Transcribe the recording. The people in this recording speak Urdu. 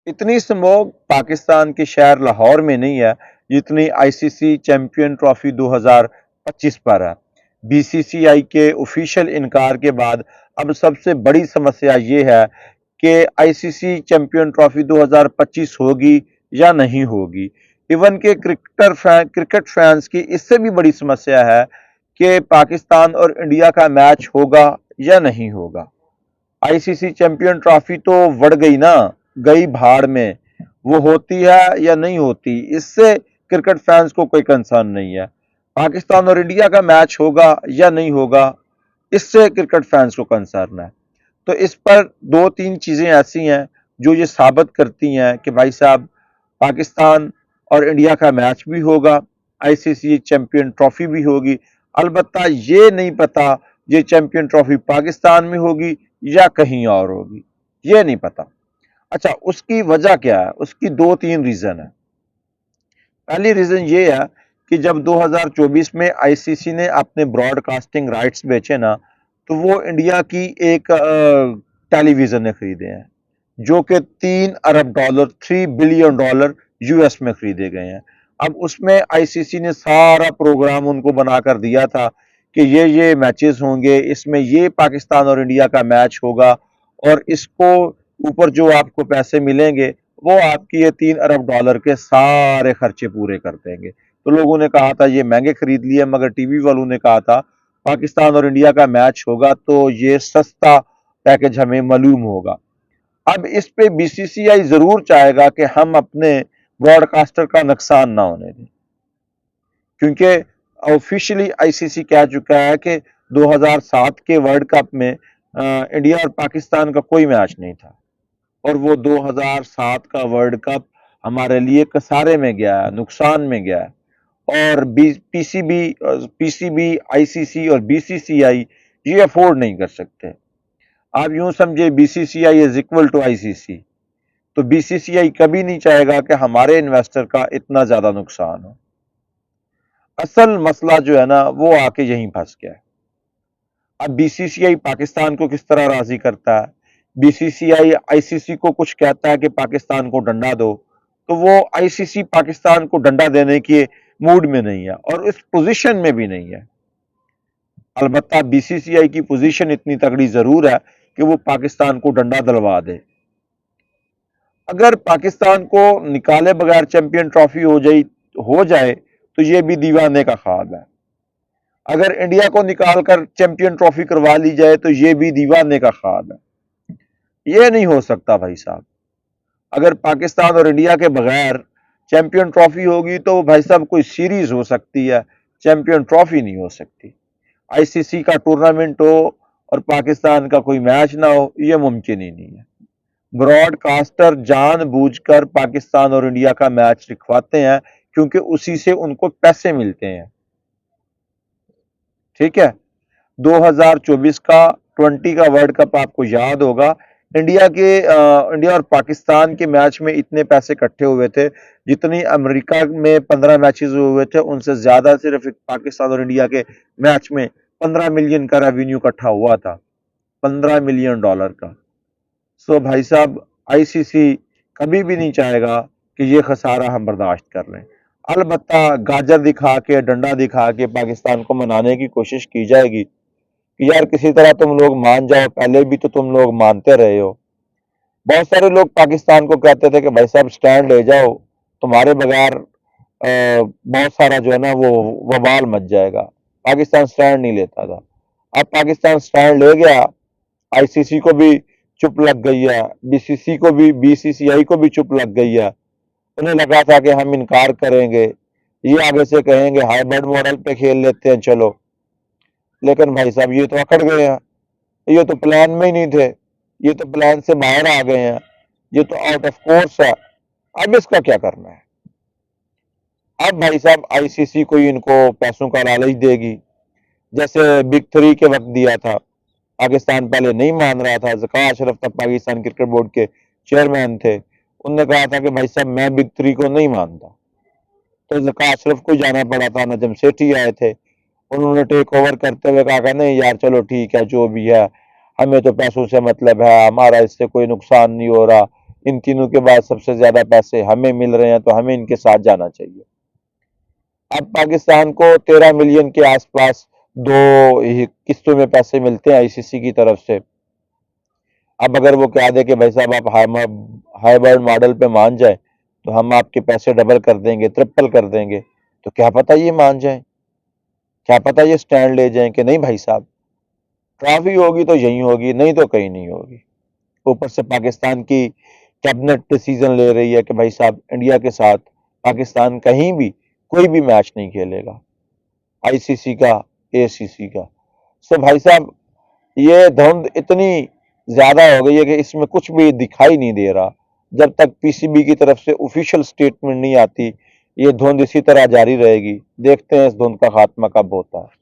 اتنی اسموگ پاکستان کے شہر لاہور میں نہیں ہے جتنی آئی سی سی چیمپئن ٹرافی 2025 پر ہے۔ بی سی سی آئی کے آفیشیل انکار کے بعد اب سب سے بڑی سمسیا یہ ہے کہ آئی سی سی چیمپئن ٹرافی 2025 ہوگی یا نہیں ہوگی۔ ایون کہ کرکٹ فینس کی اس سے بھی بڑی سمسیا ہے کہ پاکستان اور انڈیا کا میچ ہوگا یا نہیں ہوگا۔ آئی سی سی چیمپئن ٹرافی تو وڑ گئی نا، گئی بھاڑ میں، وہ ہوتی ہے یا نہیں ہوتی اس سے کرکٹ فینس کو کوئی کنسرن نہیں ہے۔ پاکستان اور انڈیا کا میچ ہوگا یا نہیں ہوگا اس سے کرکٹ فینس کو کنسرن ہے۔ تو اس پر دو تین چیزیں ایسی ہیں جو یہ ثابت کرتی ہیں کہ بھائی صاحب پاکستان اور انڈیا کا میچ بھی ہوگا، آئی سی سی چیمپئن ٹرافی بھی ہوگی۔ البتہ یہ نہیں پتا یہ چیمپئن ٹرافی پاکستان میں ہوگی یا کہیں اور ہوگی، یہ نہیں پتا۔ اچھا، اس کی وجہ کیا ہے؟ اس کی دو تین ریزن ہے۔ پہلی ریزن یہ ہے کہ جب 2024 میں آئی سی سی نے اپنے براڈ کاسٹنگ رائٹس بیچے نا، تو وہ انڈیا کی ایک ٹیلی ویژن نے خریدے ہیں جو کہ $3 ارب 3 بلین ڈالر یو ایس میں خریدے گئے ہیں۔ اب اس میں آئی سی سی نے سارا پروگرام ان کو بنا کر دیا تھا کہ یہ میچز ہوں گے، اس میں یہ پاکستان اور انڈیا کا میچ ہوگا، اور اس کو اوپر جو آپ کو پیسے ملیں گے وہ آپ کی یہ $3 ارب کے سارے خرچے پورے کر دیں گے۔ تو لوگوں نے کہا تھا یہ مہنگے خرید لیے، مگر ٹی وی والوں نے کہا تھا پاکستان اور انڈیا کا میچ ہوگا تو یہ سستا پیکج ہمیں معلوم ہوگا۔ اب اس پہ بی سی سی آئی ضرور چاہے گا کہ ہم اپنے براڈ کاسٹر کا نقصان نہ ہونے دیں، کیونکہ آفیشلی آئی سی سی کہہ چکا ہے کہ 2007 کے ورلڈ کپ میں انڈیا اور پاکستان کا کوئی میچ نہیں تھا، اور وہ 2007 کا ورلڈ کپ ہمارے لیے خسارے میں گیا ہے، نقصان میں گیا ہے، اور پی سی بی آئی سی سی اور بی سی سی آئی یہ افورڈ نہیں کر سکتے۔ آپ یوں سمجھے B C C I is equal to I C C, تو بی سی سی آئی کبھی نہیں چاہے گا کہ ہمارے انویسٹر کا اتنا زیادہ نقصان ہو۔ اصل مسئلہ جو ہے نا وہ آ کے یہیں پھنس گیا ہے۔ اب بی سی سی آئی پاکستان کو کس طرح راضی کرتا ہے؟ Be C C I C سی کو کچھ کہتا ہے کہ پاکستان کو ڈنڈا دو، تو وہ آئی سی سی پاکستان کو ڈنڈا دینے کے موڈ میں نہیں ہے اور اس پوزیشن میں بھی نہیں ہے۔ البتہ بی سی سی آئی کی پوزیشن اتنی تگڑی ضرور ہے کہ وہ پاکستان کو ڈنڈا دلوا دے۔ اگر پاکستان کو نکالے بغیر چیمپئن ٹرافی ہو جائے تو یہ بھی دیوانے کا خواب ہے۔ اگر انڈیا کو نکال کر چیمپئن ٹرافی کروا لی جائے تو یہ بھی دیوانے کا خواب ہے۔ یہ نہیں ہو سکتا بھائی صاحب۔ اگر پاکستان اور انڈیا کے بغیر چیمپئن ٹرافی ہوگی تو بھائی صاحب کوئی سیریز ہو سکتی ہے، چیمپئن ٹرافی نہیں ہو سکتی۔ آئی سی سی کا ٹورنامنٹ ہو اور پاکستان کا کوئی میچ نہ ہو، یہ ممکن ہی نہیں ہے۔ براڈ کاسٹر جان بوجھ کر پاکستان اور انڈیا کا میچ رکھواتے ہیں کیونکہ اسی سے ان کو پیسے ملتے ہیں۔ ٹھیک ہے، 2024 کا 20 کا ورلڈ کپ آپ کو یاد ہوگا، انڈیا اور پاکستان کے میچ میں اتنے پیسے اکٹھے ہوئے تھے جتنی امریکہ میں 15 میچز ہوئے تھے ان سے زیادہ صرف پاکستان اور انڈیا کے میچ میں 15 ملین کا ریونیو اکٹھا ہوا تھا، $15 ملین کا۔ سو بھائی صاحب آئی سی سی کبھی بھی نہیں چاہے گا کہ یہ خسارہ ہم برداشت کر لیں۔ البتہ گاجر دکھا کے، ڈنڈا دکھا کے پاکستان کو منانے کی کوشش کی جائے گی کہ یار کسی طرح تم لوگ مان جاؤ، پہلے بھی تو تم لوگ مانتے رہے ہو۔ بہت سارے لوگ پاکستان کو کہتے تھے کہ بھائی صاحب سٹینڈ لے جاؤ، تمہارے بغیر بہت سارا جو ہے نا وہ وبال مچ جائے گا۔ پاکستان سٹینڈ نہیں لیتا تھا، اب پاکستان سٹینڈ لے گیا، آئی سی سی کو بھی چپ لگ گئی ہے، بی سی سی آئی کو بھی چپ لگ گئی ہے۔ انہیں لگا تھا کہ ہم انکار کریں گے، یہ آگے سے کہیں گے ہائیبرڈ ماڈل پہ کھیل لیتے ہیں چلو، لیکن بھائی صاحب یہ تو اکڑ گئے ہیں، یہ تو پلان میں ہی نہیں تھے، یہ تو پلان سے باہر آ گئے ہیں، یہ تو آؤٹ آف کورس ہے۔ اب اس کا کیا کرنا ہے؟ اب بھائی صاحب آئی سی سی کوئی ان کو پیسوں کا لالچ دے گی، جیسے بگ 3 کے وقت دیا تھا۔ پاکستان پہلے نہیں مان رہا تھا، ذکاء اشرف تک پاکستان کرکٹ بورڈ کے چیئرمین تھے، انہوں نے کہا تھا کہ بھائی صاحب میں بگ 3 کو نہیں مانتا، تو ذکاء اشرف کو جانا پڑا تھا، نجم سیٹھی آئے تھے، انہوں نے ٹیک اوور کرتے ہوئے کہا کہ نہیں یار چلو ٹھیک ہے جو بھی ہے، ہمیں تو پیسوں سے مطلب ہے، ہمارا اس سے کوئی نقصان نہیں ہو رہا، ان تینوں کے بعد سب سے زیادہ پیسے ہمیں مل رہے ہیں تو ہمیں ان کے ساتھ جانا چاہیے۔ اب پاکستان کو 13 ملین کے آس پاس 2 قسطوں میں پیسے ملتے ہیں ICC کی طرف سے۔ اب اگر وہ کہہ دے کہ بھائی صاحب آپ ہائیبرڈ ماڈل پہ مان جائیں تو ہم آپ کے پیسے ڈبل کر دیں گے، ٹرپل کر دیں گے، تو کیا پتہ یہ مان جائیں، کیا پتہ یہ سٹینڈ لے جائیں کہ نہیں بھائی صاحب ٹرافی ہوگی تو یہیں ہوگی، نہیں تو کہیں نہیں ہوگی۔ اوپر سے پاکستان کی کیبنٹ ڈیسیژن لے رہی ہے کہ بھائی صاحب انڈیا کے ساتھ پاکستان کہیں بھی کوئی بھی میچ نہیں کھیلے گا، ICC کا، ACC کا۔ سو بھائی صاحب یہ دھند اتنی زیادہ ہو گئی ہے کہ اس میں کچھ بھی دکھائی نہیں دے رہا۔ جب تک PCB کی طرف سے آفیشیل سٹیٹمنٹ نہیں آتی یہ دھند اسی طرح جاری رہے گی۔ دیکھتے ہیں اس دھند کا خاتمہ کب ہوتا ہے۔